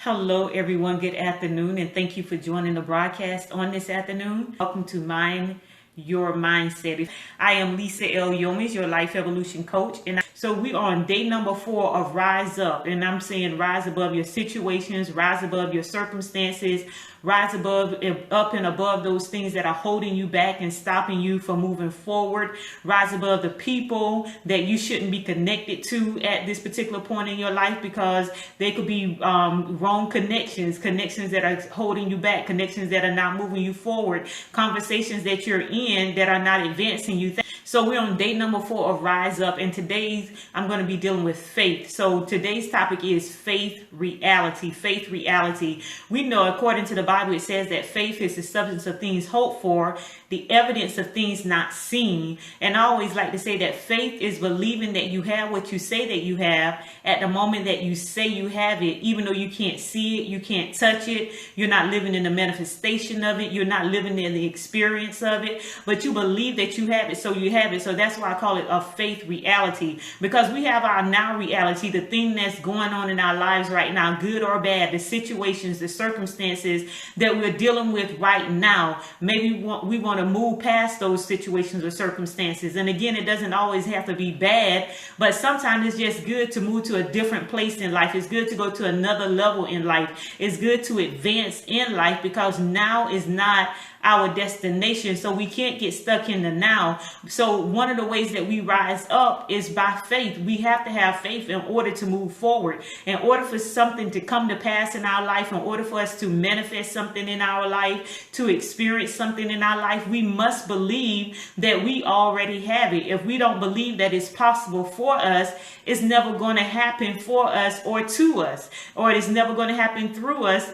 Hello, everyone. Good afternoon, and thank you for joining the broadcast on this afternoon. Welcome to Mind Your Mindset. I am Lisa L. Yomis, your life evolution coach, and so we are on day number 4 of Rise Up, and I'm saying rise above your situations, rise above your circumstances, rise up and above those things that are holding you back and stopping you from moving forward. Rise above the people that you shouldn't be connected to at this particular point in your life, because they could be wrong connections that are holding you back, connections that are not moving you forward, conversations that you're in that are not advancing you. So we're on day number 4 of Rise Up, and today's I'm going to be dealing with faith. So today's topic is faith reality. Faith reality. We know, according to the Bible, it says that faith is the substance of things hoped for, the evidence of things not seen. And I always like to say that faith is believing that you have what you say that you have at the moment that you say you have it, even though you can't see it, you can't touch it, you're not living in the manifestation of it, you're not living in the experience of it, but you believe that you have it, so you have it. So that's why I call it a faith reality, because we have our now reality, the thing that's going on in our lives right now, good or bad, the situations, the circumstances that we're dealing with right now. Maybe we want to move past those situations or circumstances. And again, it doesn't always have to be bad, but sometimes it's just good to move to a different place in life. It's good to go to another level in life. It's good to advance in life, because now is not our destination, so we can't get stuck in the now. So one of the ways that we rise up is by faith. We have to have faith in order to move forward, in order for something to come to pass in our life, in order for us to manifest something in our life, to experience something in our life. We must believe that we already have it. If we don't believe that it's possible for us, it's never going to happen for us or to us, or it's never going to happen through us.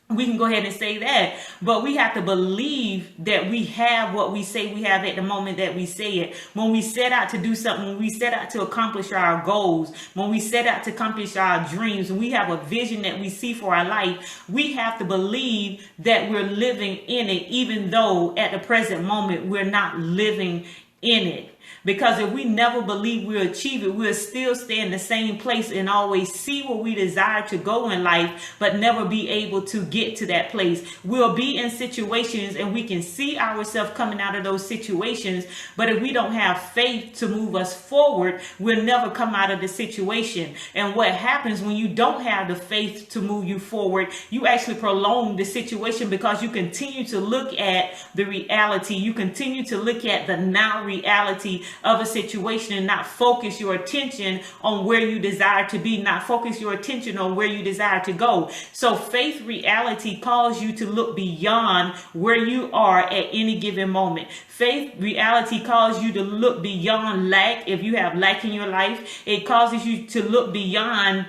We can go ahead and say that, but we have to believe that we have what we say we have at the moment that we say it. When we set out to do something, when we set out to accomplish our goals, when we set out to accomplish our dreams, when we have a vision that we see for our life, we have to believe that we're living in it, even though at the present moment we're not living in it. Because if we never believe we'll achieve it, we'll still stay in the same place and always see where we desire to go in life, but never be able to get to that place. We'll be in situations and we can see ourselves coming out of those situations, but if we don't have faith to move us forward, we'll never come out of the situation. And what happens when you don't have the faith to move you forward, you actually prolong the situation, because you continue to look at the reality. You continue to look at the now reality of a situation and not focus your attention on where you desire to be, not focus your attention on where you desire to go. So faith reality calls you to look beyond where you are at any given moment. Faith reality calls you to look beyond lack. If you have lack in your life, it causes you to look beyond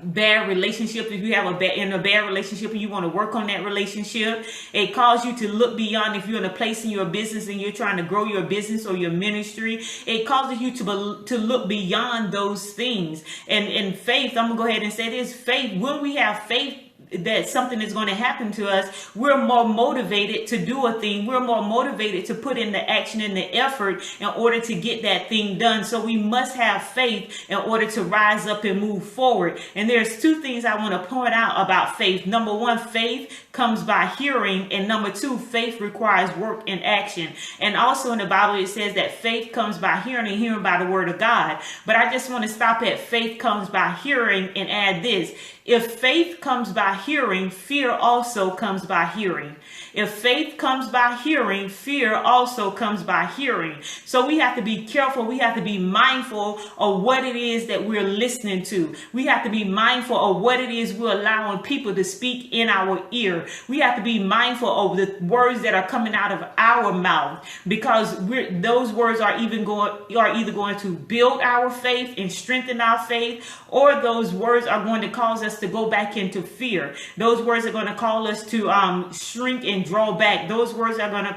bad relationship. If you have a bad relationship and you want to work on that relationship, it calls you to look beyond. If you're in a place in your business and you're trying to grow your business or your ministry, it causes you to look beyond those things. And faith, I'm gonna go ahead and say this: faith, when we have faith that something is going to happen to us, we're more motivated to do a thing. We're more motivated to put in the action and the effort in order to get that thing done. So we must have faith in order to rise up and move forward. And there's 2 things I want to point out about faith. Number 1, faith comes by hearing. And number 2, faith requires work and action. And also in the Bible, it says that faith comes by hearing, and hearing by the word of God. But I just want to stop at faith comes by hearing and add this: if faith comes by hearing, fear also comes by hearing. If faith comes by hearing, fear also comes by hearing. So we have to be careful. We have to be mindful of what it is that we're listening to. We have to be mindful of what it is we're allowing people to speak in our ear. We have to be mindful of the words that are coming out of our mouth, because those words are either going to build our faith and strengthen our faith, or those words are going to cause us to go back into fear. Those words are going to cause us to shrink and draw back. Those words are going to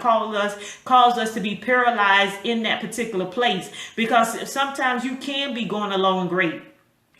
cause us to be paralyzed in that particular place, because sometimes you can be going along great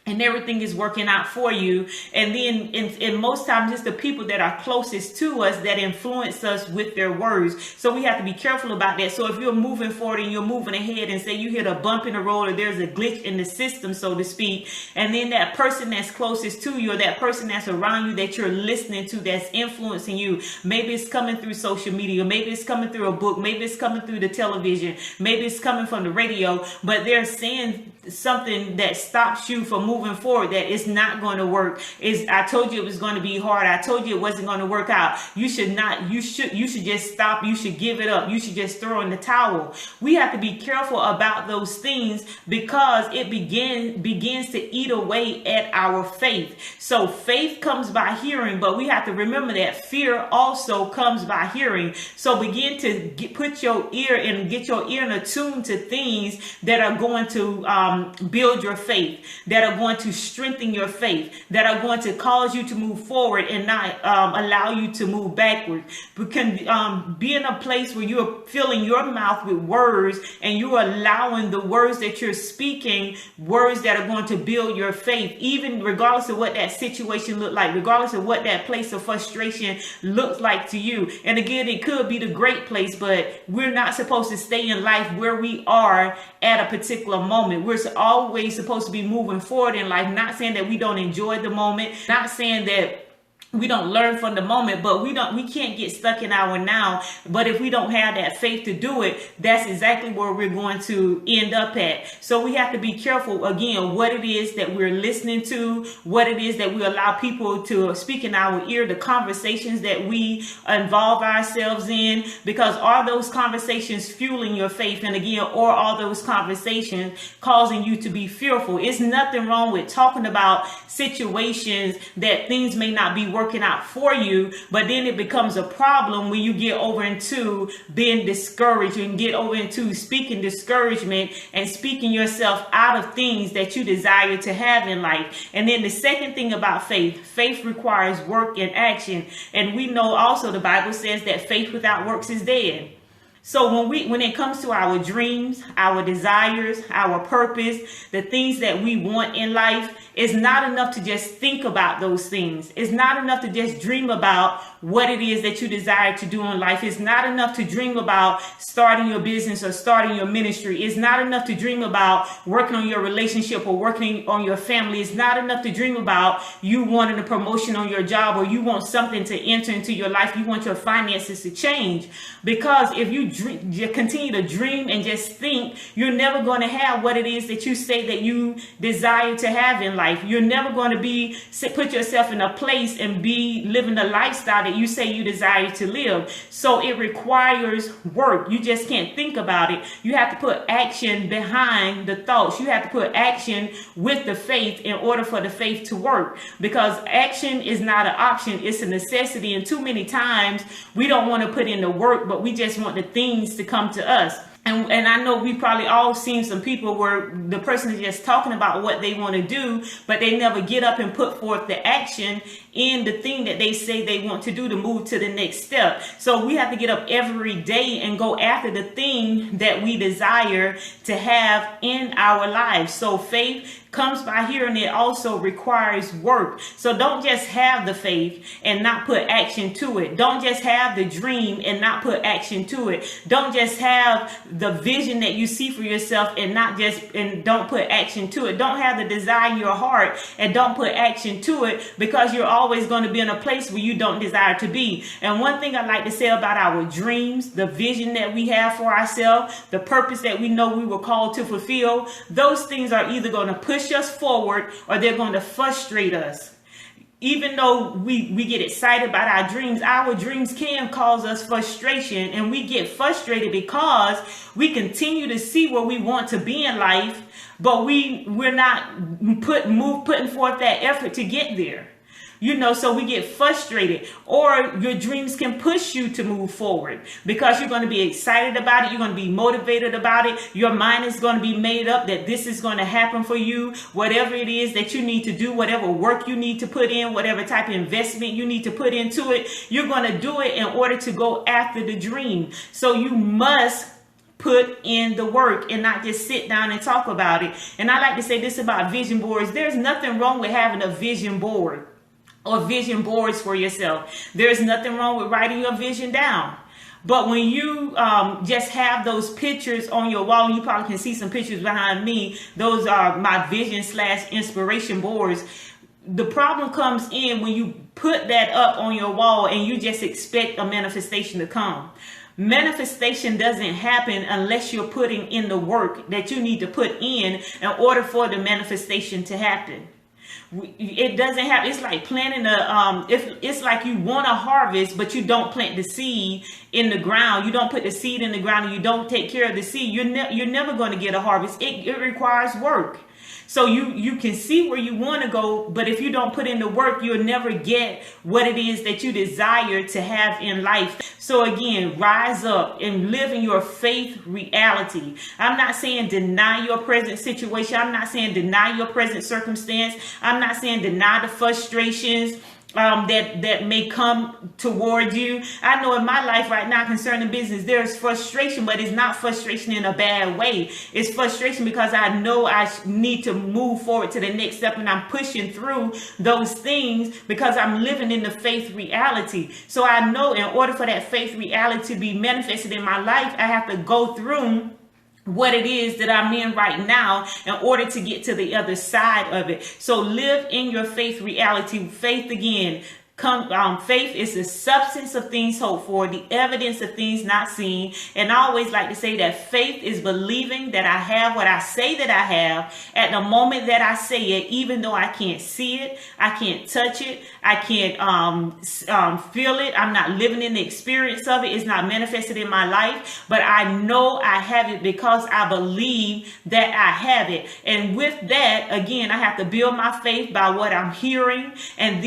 and everything is working out for you. And then in most times it's the people that are closest to us that influence us with their words. So we have to be careful about that. So if you're moving forward and you're moving ahead, and say you hit a bump in the road, or there's a glitch in the system, so to speak, and then that person that's closest to you, or that person that's around you that you're listening to, that's influencing you, maybe it's coming through social media, maybe it's coming through a book, maybe it's coming through the television, maybe it's coming from the radio, but they're saying something that stops you from moving forward, that it's not going to work. I told you it was going to be hard. I told you it wasn't going to work out. You should just stop. You should give it up. You should just throw in the towel. We have to be careful about those things, because it begins to eat away at our faith. So faith comes by hearing, but we have to remember that fear also comes by hearing. So begin to put your ear and get your ear in attune to things that are going to build your faith, that are going to strengthen your faith, that are going to cause you to move forward and not allow you to move backward. Be in a place where you're filling your mouth with words, and you're allowing the words that you're speaking, words that are going to build your faith, even regardless of what that situation looked like, regardless of what that place of frustration looks like to you. And again, it could be the great place, but we're not supposed to stay in life where we are at a particular moment. We're always supposed to be moving forward in life. Not saying that we don't enjoy the moment, not saying that we don't learn from the moment, but we can't get stuck in our now. But if we don't have that faith to do it, that's exactly where we're going to end up at. So we have to be careful, again, what it is that we're listening to, what it is that we allow people to speak in our ear, the conversations that we involve ourselves in, because are those conversations fueling your faith? And again, or are those conversations causing you to be fearful? It's nothing wrong with talking about situations that things may not be working out for you, but then it becomes a problem when you get over into being discouraged and get over into speaking discouragement and speaking yourself out of things that you desire to have in life. And then the second thing about faith requires work and action. And we know also the Bible says that faith without works is dead. So when it comes to our dreams, our desires, our purpose, the things that we want in life, it's not enough to just think about those things. It's not enough to just dream about what it is that you desire to do in life. It's not enough to dream about starting your business or starting your ministry. It's not enough to dream about working on your relationship or working on your family. It's not enough to dream about you wanting a promotion on your job, or you want something to enter into your life. You want your finances to change. Because if you continue to dream and just think, you're never going to have what it is that you say that you desire to have in life. You're never going to put yourself in a place and be living the lifestyle that you say you desire to live. So it requires work. You just can't think about it. You have to put action behind the thoughts. You have to put action with the faith in order for the faith to work, because action is not an option. It's a necessity. And too many times we don't want to put in the work, but we just want the things to come to us. And I know we probably all seen some people where the person is just talking about what they want to do, but they never get up and put forth the action in the thing that they say they want to do to move to the next step. So we have to get up every day and go after the thing that we desire to have in our lives. So faith comes by hearing. It also requires work. So don't just have the faith and not put action to it. Don't just have the dream and not put action to it. Don't just have the vision that you see for yourself and don't put action to it. Don't have the desire in your heart and don't put action to it, because you're always going to be in a place where you don't desire to be. And one thing I like to say about our dreams, the vision that we have for ourselves, the purpose that we know we were called to fulfill, those things are either going to push us forward or they're going to frustrate us. Even though we get excited about our dreams can cause us frustration, and we get frustrated because we continue to see where we want to be in life, but we're not putting forth that effort to get there. So we get frustrated. Or your dreams can push you to move forward because you're going to be excited about it. You're going to be motivated about it. Your mind is going to be made up that this is going to happen for you. Whatever it is that you need to do, whatever work you need to put in, whatever type of investment you need to put into it, you're going to do it in order to go after the dream. So you must put in the work and not just sit down and talk about it. And I like to say this about vision boards. There's nothing wrong with having a vision board or vision boards for yourself. There's nothing wrong with writing your vision down. But when you just have those pictures on your wall, you probably can see some pictures behind me. Those are my vision / inspiration boards. The problem comes in when you put that up on your wall and you just expect a manifestation to come. Manifestation doesn't happen unless you're putting in the work that you need to put in order for the manifestation to happen. It doesn't happen. It's like planting it's like you want to harvest, but you don't plant the seed in the ground. You don't put the seed in the ground and you don't take care of the seed. You're never going to get a harvest. It requires work. So you can see where you want to go, but if you don't put in the work, you'll never get what it is that you desire to have in life. So again, rise up and live in your faith reality. I'm not saying deny your present situation. I'm not saying deny your present circumstance. I'm not saying deny the frustrations that may come toward you. I know in my life right now concerning business, there's frustration, but it's not frustration in a bad way. It's frustration because I know I need to move forward to the next step, and I'm pushing through those things because I'm living in the faith reality. So I know in order for that faith reality to be manifested in my life, I have to go through what it is that I'm in right now in order to get to the other side of it. So live in your faith reality. Faith again. Faith is the substance of things hoped for, the evidence of things not seen. And I always like to say that faith is believing that I have what I say that I have at the moment that I say it, even though I can't see it, I can't touch it, I can't feel it, I'm not living in the experience of it, it's not manifested in my life, but I know I have it because I believe that I have it. And with that, again, I have to build my faith by what I'm hearing, and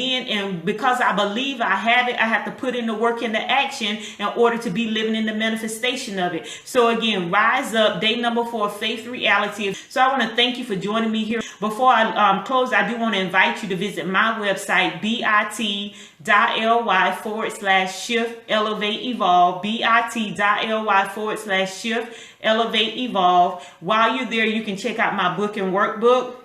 because I believe I have it, I have to put in the work and the action in order to be living in the manifestation of it. So again, rise up, day number 4, faith reality. So I want to thank you for joining me here. Before I close, I do want to invite you to visit my website, bit.ly/shift elevate evolve, bit.ly/shift elevate evolve. While you're there, you can check out my book and workbook,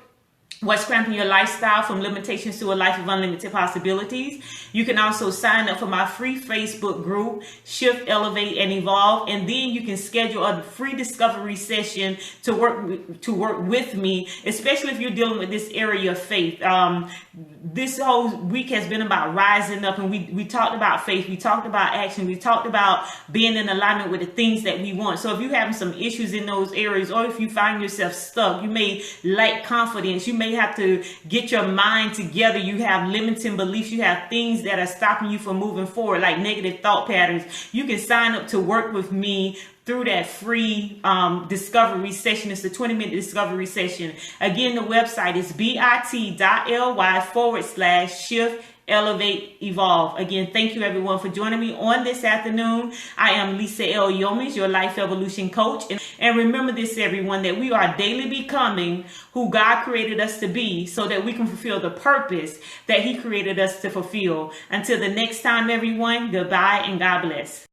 What's Cramping Your Lifestyle from Limitations to a Life of Unlimited Possibilities. You can also sign up for my free Facebook group, Shift, Elevate, and Evolve. And then you can schedule a free discovery session to work with me, especially if you're dealing with this area of faith. This whole week has been about rising up, and we talked about faith, we talked about action, we talked about being in alignment with the things that we want. So if you're having some issues in those areas, or if you find yourself stuck, you may lack confidence, you may have to get your mind together, you have limiting beliefs, you have things that are stopping you from moving forward, like negative thought patterns, you can sign up to work with me through that free discovery session. It's a 20-minute discovery session. Again, the website is bit.ly/shift elevate evolve. Again, thank you everyone for joining me on this afternoon. I am Lisa L. Yomis, your life evolution coach. And remember this, everyone, that we are daily becoming who God created us to be so that we can fulfill the purpose that He created us to fulfill. Until the next time, everyone, goodbye and God bless.